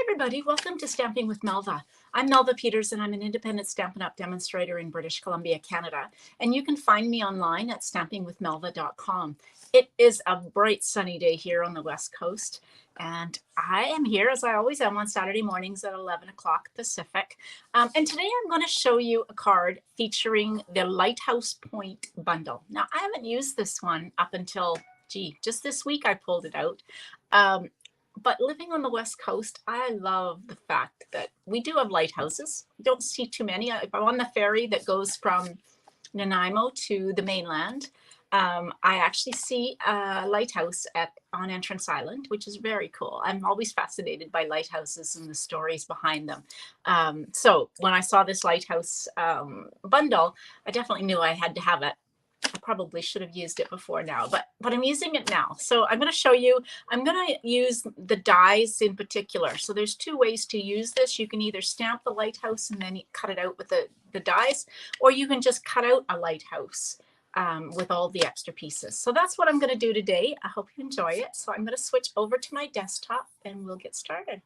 everybody, welcome to Stamping with Melva. I'm Melva Peters and I'm an independent Stampin' Up! Demonstrator in British Columbia, Canada. And you can find me online at stampingwithmelva.com. It is a bright sunny day here on the West Coast. And I am here, as I always am, on Saturday mornings at 11 o'clock Pacific. And today I'm going to show you a card featuring the Lighthouse Point bundle. Now, I haven't used this one up until, just this week I pulled it out. But living on the West Coast, I love the fact that we do have lighthouses. We don't see too many. If I'm on the ferry that goes from Nanaimo to the mainland, I actually see a lighthouse on Entrance Island, which is very cool. I'm always fascinated by lighthouses and the stories behind them. So when I saw this lighthouse bundle, I definitely knew I had to have it. I probably should have used it before now, but I'm using it now. So I'm going to show you, I'm going to use the dies in particular. So there's two ways to use this. You can either stamp the lighthouse and then cut it out with the dies, or you can just cut out a lighthouse with all the extra pieces. So that's what I'm going to do today. I hope you enjoy it. So I'm going to switch over to my desktop and we'll get started.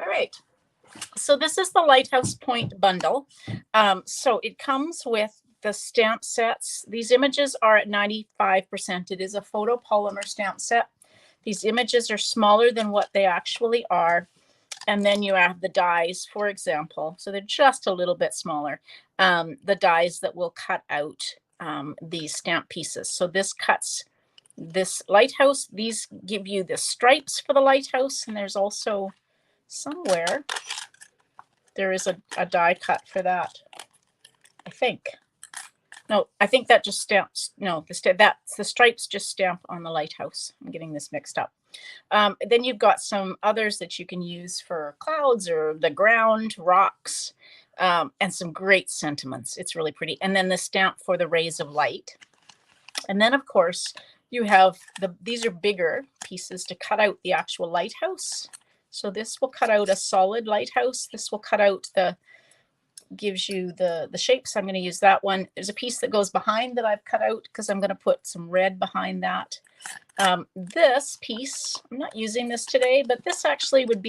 All right. So this is the Lighthouse Point bundle. So it comes with the stamp sets. These images are at 95%. It is a photopolymer stamp set. These images are smaller than what they actually are. And then you have the dies, for example. So they're just a little bit smaller. The dies that will cut out these stamp pieces. So this cuts this lighthouse. These give you the stripes for the lighthouse. And there's also somewhere there is a die cut for that, I think. No, I think that just stamps. No, that's the stripes just stamp on the lighthouse. I'm getting this mixed up. Then you've got some others that you can use for clouds or the ground, rocks, and some great sentiments. It's really pretty. And then the stamp for the rays of light. And then, of course, you have these are bigger pieces to cut out the actual lighthouse. So this will cut out a solid lighthouse. This will cut out gives you the shapes. I'm going to use that one. There's a piece that goes behind that I've cut out because I'm going to put some red behind that. This piece, I'm not using this today, but this actually would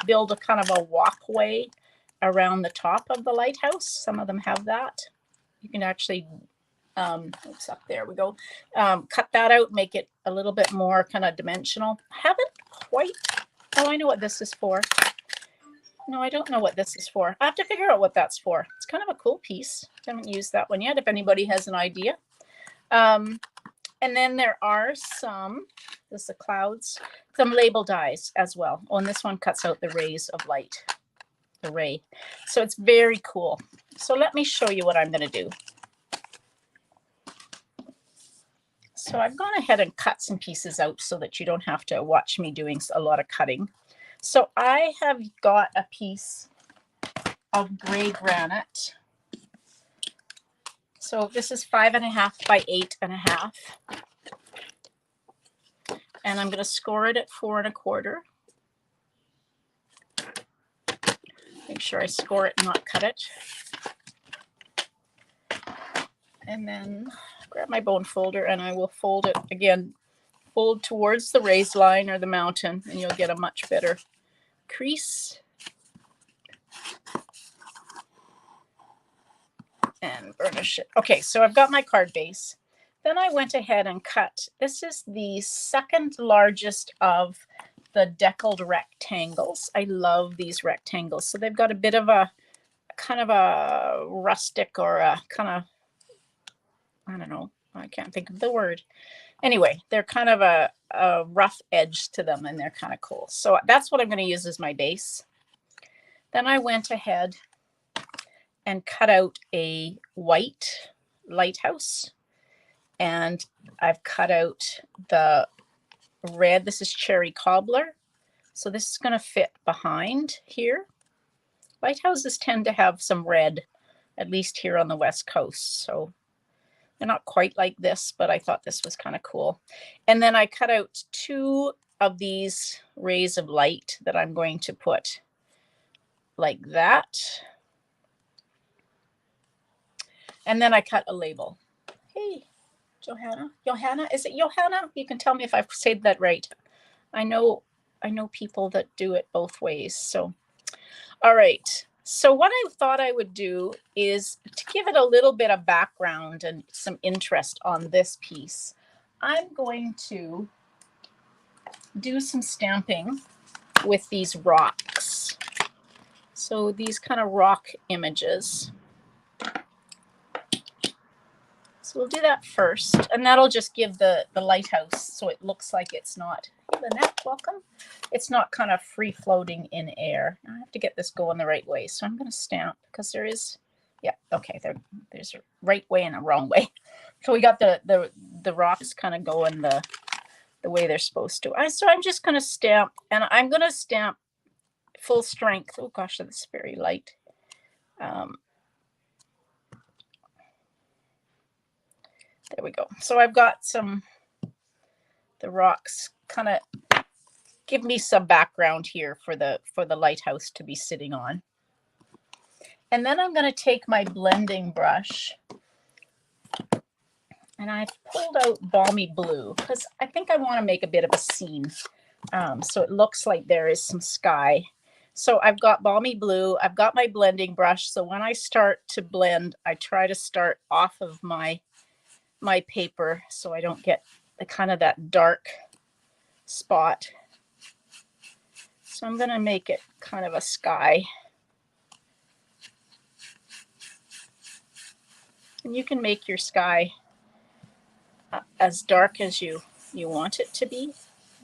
build a kind of a walkway around the top of the lighthouse. Some of them have that. You can actually, oops, up there we go. Cut that out, make it a little bit more kind of dimensional. I haven't quite, oh, I know what this is for. No, I don't know what this is for. I have to figure out what that's for. It's kind of a cool piece. I haven't used that one yet, if anybody has an idea. And then there are some, this is the clouds, some label dies as well. Oh, and this one cuts out the rays of light, the ray. So it's very cool. So let me show you what I'm going to do. So I've gone ahead and cut some pieces out so that you don't have to watch me doing a lot of cutting. So I have got a piece of gray granite. So this is 5.5 by 8.5. And I'm going to score it at 4 1/4. Make sure I score it and not cut it. And then grab my bone folder and I will fold it again. Fold towards the raised line or the mountain and you'll get a much better crease. And burnish it. Okay, so I've got my card base. Then I went ahead and cut. This is the second largest of the deckled rectangles. I love these rectangles. So they've got a bit of a kind of a rustic or a kind of, I don't know, I can't think of the word. Anyway, they're kind of a rough edge to them and they're kind of cool. So that's what I'm going to use as my base. Then I went ahead and cut out a white lighthouse. And I've cut out the red. This is cherry cobbler. So this is going to fit behind here. Lighthouses tend to have some red, at least here on the West Coast. So they're not quite like this, but I thought this was kind of cool. And then I cut out 2 of these rays of light that I'm going to put like that. And then I cut a label. Hey, Johanna, is it Johanna? You can tell me if I've said that right. I know I know people that do it both ways. So, all right. So what I thought I would do is to give it a little bit of background and some interest on this piece. I'm going to do some stamping with these rocks. So these kind of rock images. So we'll do that first, and that'll just give the lighthouse so it looks like it's not, hey Lynette, welcome. It's not kind of free floating in air. I have to get this going the right way. So I'm going to stamp because there is, yeah, okay, there's a right way and a wrong way. So we got the rocks kind of going the way they're supposed to. So I'm just going to stamp, and I'm going to stamp full strength. Oh gosh, that's very light. There we go. So I've got the rocks kind of give me some background here for the lighthouse to be sitting on. And then I'm going to take my blending brush, and I've pulled out Balmy Blue because I think I want to make a bit of a scene. So it looks like there is some sky. So I've got Balmy Blue. I've got my blending brush. So when I start to blend, I try to start off of my paper so I don't get the kind of that dark spot. So I'm going to make it kind of a sky. And you can make your sky as dark as you want it to be.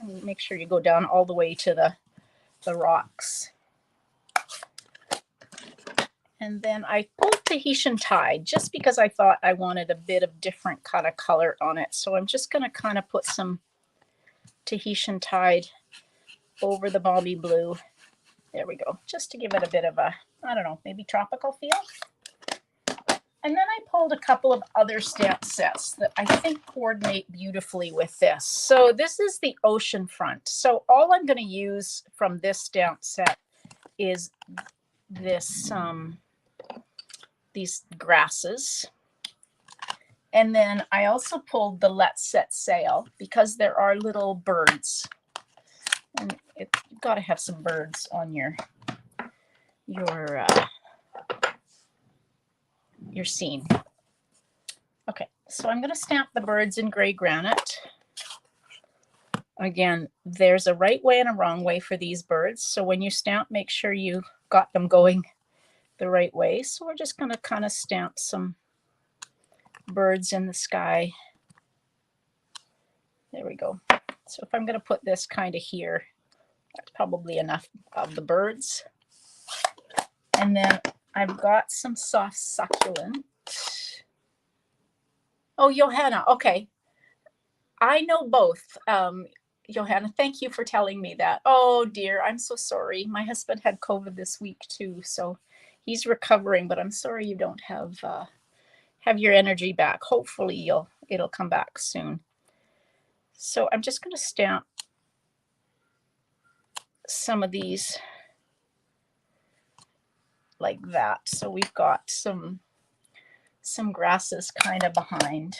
And make sure you go down all the way to the rocks. And then I pulled Tahitian Tide just because I thought I wanted a bit of different kind of color on it. So I'm just going to kind of put some Tahitian Tide over the Balmy Blue. There we go. Just to give it a bit of a, I don't know, maybe tropical feel. And then I pulled a couple of other stamp sets that I think coordinate beautifully with this. So this is the ocean front. So all I'm going to use from this stamp set is this these grasses. And then I also pulled the Let's Set Sail because there are little birds. And you've got to have some birds on your scene. Okay, so I'm going to stamp the birds in gray granite. Again, there's a right way and a wrong way for these birds. So when you stamp, make sure you got them going the right way. So we're just going to kind of stamp some birds in the sky. There we go. So if I'm going to put this kind of here, that's probably enough of the birds. And then I've got some soft succulent. Oh, Johanna. Okay. I know both. Johanna, thank you for telling me that. Oh dear, I'm so sorry. My husband had COVID this week too, so he's recovering, but I'm sorry you don't have your energy back. Hopefully it'll come back soon. So I'm just going to stamp some of these like that. So we've got some grasses kind of behind.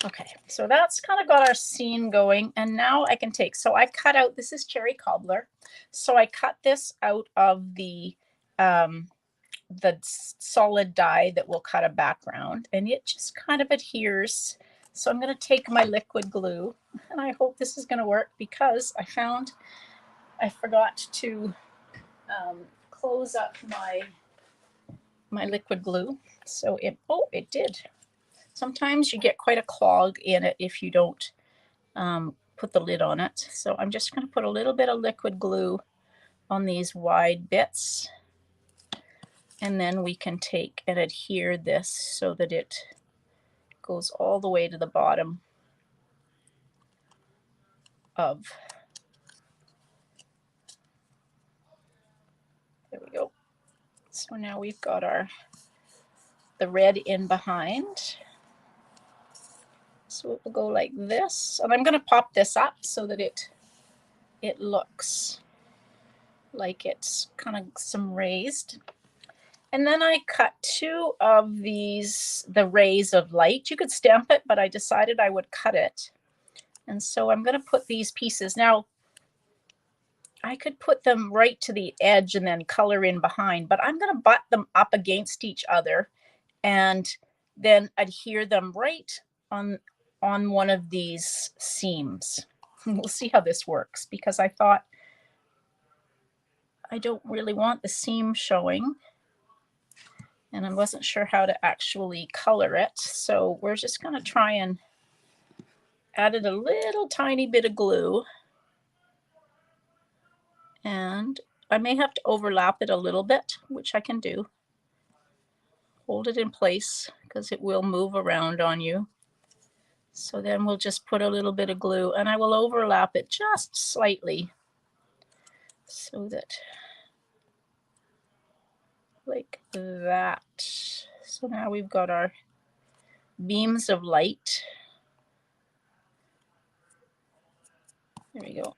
Okay, so that's kind of got our scene going, and now I can take, so I cut out, this is cherry cobbler, so I cut this out of the solid die that will cut a background, and it just kind of adheres. So I'm going to take my liquid glue, and I hope this is going to work because I forgot to close up my liquid glue. So it did. Sometimes you get quite a clog in it if you don't put the lid on it. So I'm just going to put a little bit of liquid glue on these wide bits. And then we can take and adhere this so that it goes all the way to the bottom of. There we go. So now we've got the red in behind. So it will go like this, and I'm going to pop this up so that it looks like it's kind of some raised. And then I cut two of these, the rays of light. You could stamp it, but I decided I would cut it. And so I'm going to put these pieces. Now, I could put them right to the edge and then color in behind, but I'm going to butt them up against each other and then adhere them right on one of these seams. We'll see how this works, because I thought I don't really want the seam showing, and I wasn't sure how to actually color it. So we're just going to try and add a little tiny bit of glue. And I may have to overlap it a little bit, which I can do. Hold it in place because it will move around on you. So then we'll just put a little bit of glue, and I will overlap it just slightly so that, like that. So now we've got our beams of light. There we go.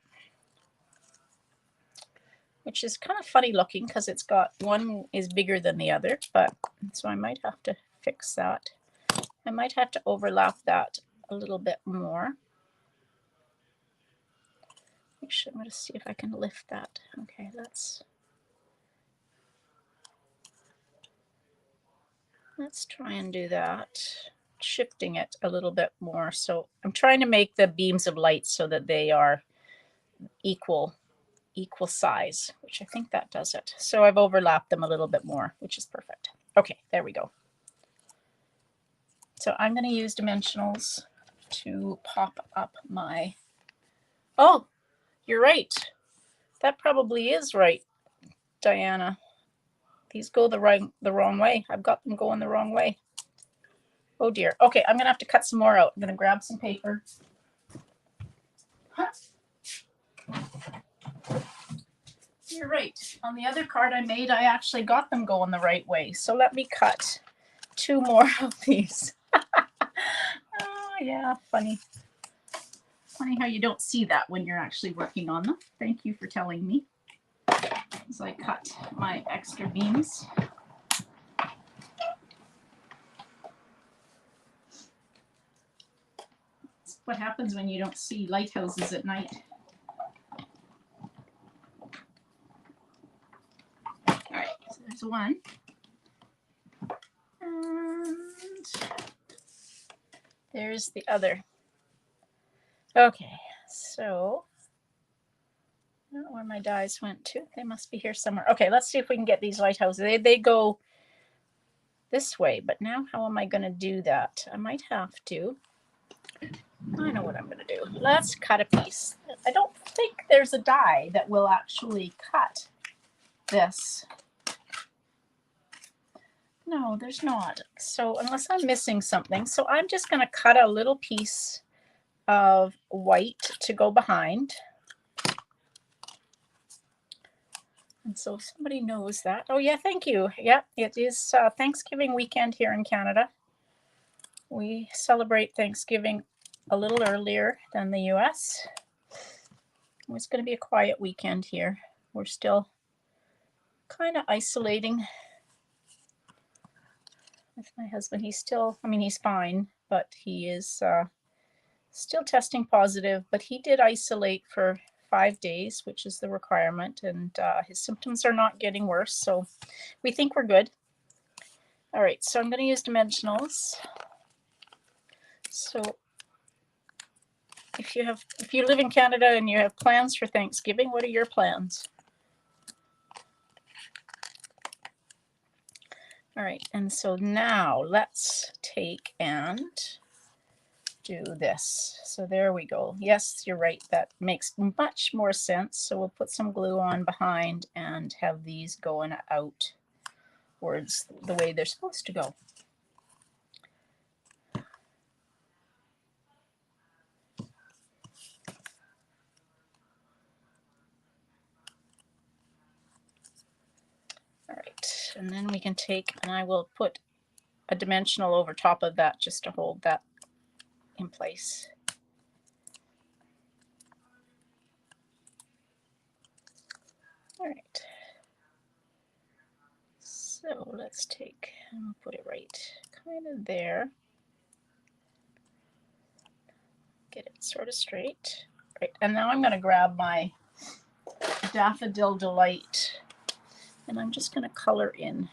Which is kind of funny looking because it's got one is bigger than the other, but so I might have to fix that. I might have to overlap that a little bit more. Actually, I'm going to see if I can lift that. Okay, let's try and do that, shifting it a little bit more. So I'm trying to make the beams of light so that they are equal size, which I think that does it. So I've overlapped them a little bit more, which is perfect. Okay, there we go. So I'm going to use dimensionals to pop up my, oh, you're right. That probably is right, Diana. These go the wrong way. I've got them going the wrong way. Oh dear. Okay, I'm going to have to cut some more out. I'm going to grab some paper. Huh. You're right. On the other card I made, I actually got them going the right way. So let me cut 2 more of these. Oh, yeah, funny. Funny how you don't see that when you're actually working on them. Thank you for telling me. As I cut my extra beams. That's what happens when you don't see lighthouses at night. All right, so there's one. And there's the other. Okay, so I don't know where my dies went to. They must be here somewhere. Okay, let's see if we can get these lighthouses. They go this way, but now how am I going to do that? I might have to. I know what I'm going to do. Let's cut a piece. I don't think there's a die that will actually cut this. No, there's not. So unless I'm missing something. So I'm just going to cut a little piece of white to go behind. And so somebody knows that. Oh yeah, thank you. Yeah, it is Thanksgiving weekend here in Canada. We celebrate Thanksgiving a little earlier than the US. It's going to be a quiet weekend here. We're still kind of isolating with my husband. He's still, I mean, he's fine, but he is still testing positive, but he did isolate for 5 days, which is the requirement, and his symptoms are not getting worse, so we think we're good. All right, so I'm going to use dimensionals. So if you live in Canada and you have plans for Thanksgiving, what are your plans? All right, and so now let's take and do this. So there we go. Yes, you're right. That makes much more sense. So we'll put some glue on behind and have these going outwards the way they're supposed to go. All right, and then we can take, and I will put a dimensional over top of that just to hold that in place. All right. So let's take, and I'll put it right kind of there. Get it sort of straight. Right, and now I'm going to grab my Daffodil Delight. And I'm just going to color in.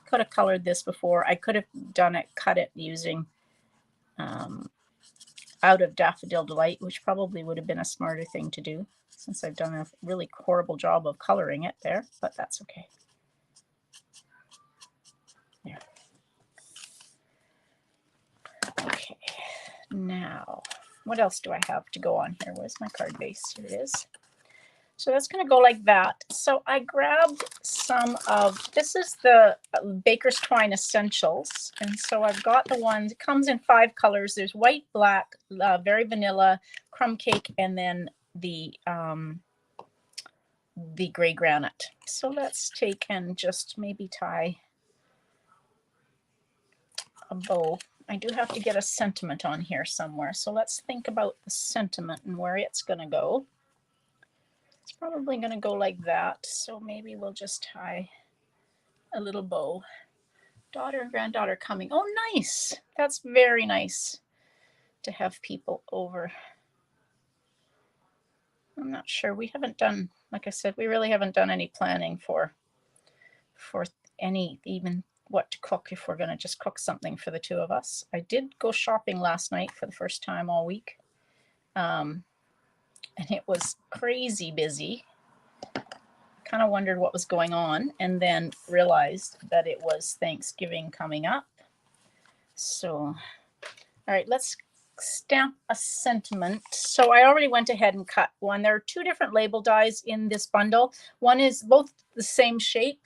Could have colored this before. I could have done it, cut it using out of Daffodil Delight, which probably would have been a smarter thing to do, since I've done a really horrible job of coloring it there, but that's okay. There. Okay, now what else do I have to go on here? Where's my card base? Here it is. So that's going to go like that. So I grabbed some of, this is the Baker's Twine Essentials. And so I've got the ones, it comes in 5 colors. There's white, black, very vanilla, crumb cake, and then the gray granite. So let's take and just maybe tie a bow. I do have to get a sentiment on here somewhere. So let's think about the sentiment and where it's going to go. It's probably going to go like that. So maybe we'll just tie a little bow. Daughter and granddaughter coming. Oh, nice. That's very nice to have people over. I'm not sure. We haven't done, like I said, we really haven't done any planning for any, even what to cook if we're going to just cook something for the 2 of us. I did go shopping last night for the first time all week. And it was crazy busy. Kind of wondered what was going on, and then realized that it was Thanksgiving coming up. So, all right, let's stamp a sentiment. So I already went ahead and cut one. There are 2 different label dies in this bundle. One is both the same shape.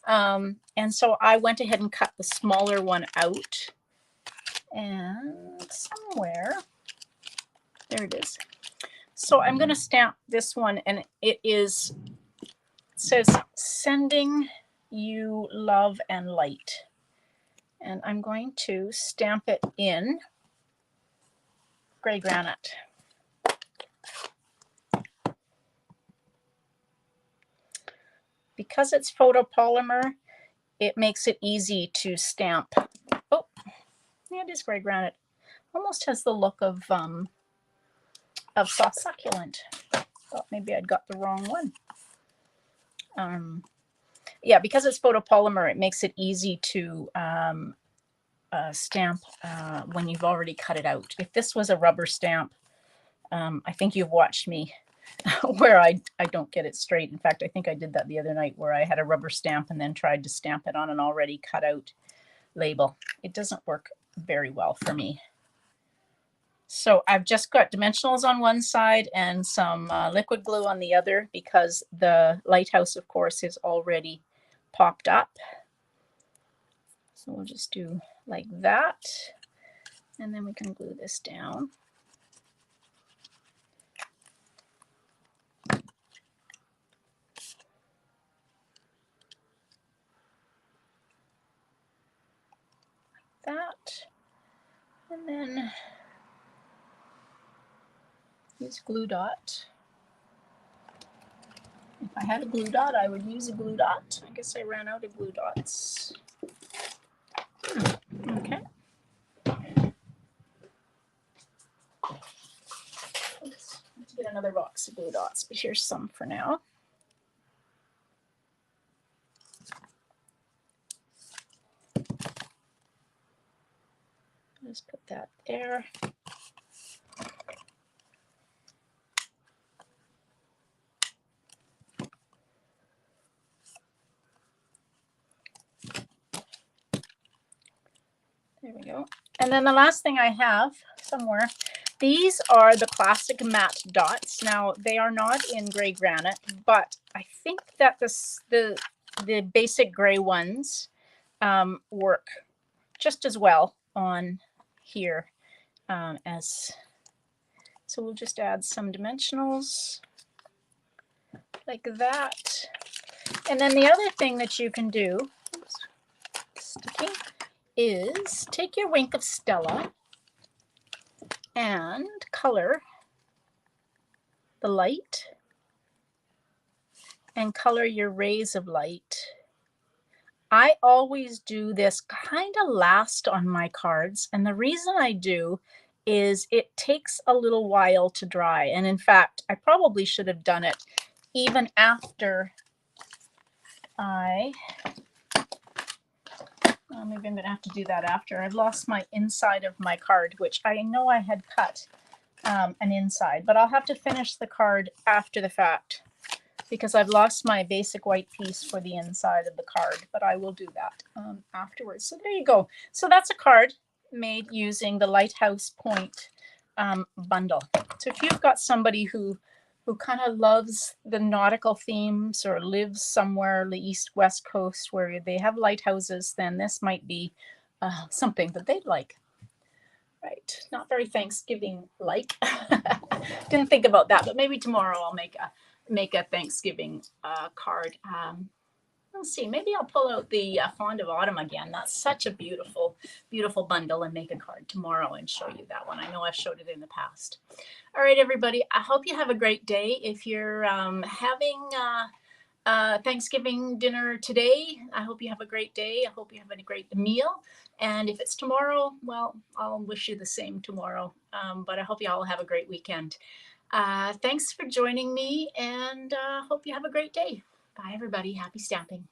And so I went ahead and cut the smaller one out. And somewhere, there it is. So I'm going to stamp this one, and it says, sending you love and light. And I'm going to stamp it in gray granite. Because it's photopolymer, it makes it easy to stamp. Oh, yeah, it is gray granite. Almost has the look of soft succulent. Thought maybe I'd got the wrong one. Yeah, because it's photopolymer, it makes it easy to stamp when you've already cut it out. If this was a rubber stamp, I think you've watched me where I don't get it straight. In fact, I think I did that the other night where I had a rubber stamp and then tried to stamp it on an already cut out label. It doesn't work very well for me. So I've just got dimensionals on one side and some liquid glue on the other, because the Lighthouse, of course, is already popped up. So we'll just do like that, and then we can glue this down. Like that, and then use glue dot. If I had a glue dot, I would use a glue dot. I guess I ran out of glue dots. Okay. Let's get another box of glue dots, but here's some for now. Just put that there. There we go. And then the last thing I have somewhere, these are the classic matte dots. Now, they are not in gray granite, but I think that the basic gray ones work just as well on here as. So we'll just add some dimensionals like that. And then the other thing that you can do, oops, sticky, is take your Wink of Stella and color the light and color your rays of light. I always do this kind of last on my cards, and the reason I do is it takes a little while to dry. And in fact, I probably should have done it even after maybe I'm going to have to do that after. I've lost my inside of my card, which I know I had cut an inside, but I'll have to finish the card after the fact because I've lost my basic white piece for the inside of the card, but I will do that afterwards. So there you go. So that's a card made using the Lighthouse Point bundle. So if you've got somebody who kind of loves the nautical themes or lives somewhere the east west coast where they have lighthouses, then this might be something that they'd like. Right, not very Thanksgiving like. Didn't think about that, but maybe tomorrow I'll make a Thanksgiving card. Let's see, maybe I'll pull out the Fond of Autumn again. That's such a beautiful, beautiful bundle, and make a card tomorrow and show you that one. I know I've showed it in the past. All right, everybody, I hope you have a great day. If you're having Thanksgiving dinner today, I hope you have a great day. I hope you have a great meal. And if it's tomorrow, well, I'll wish you the same tomorrow. But I hope you all have a great weekend. Thanks for joining me, and hope you have a great day. Bye, everybody. Happy stamping.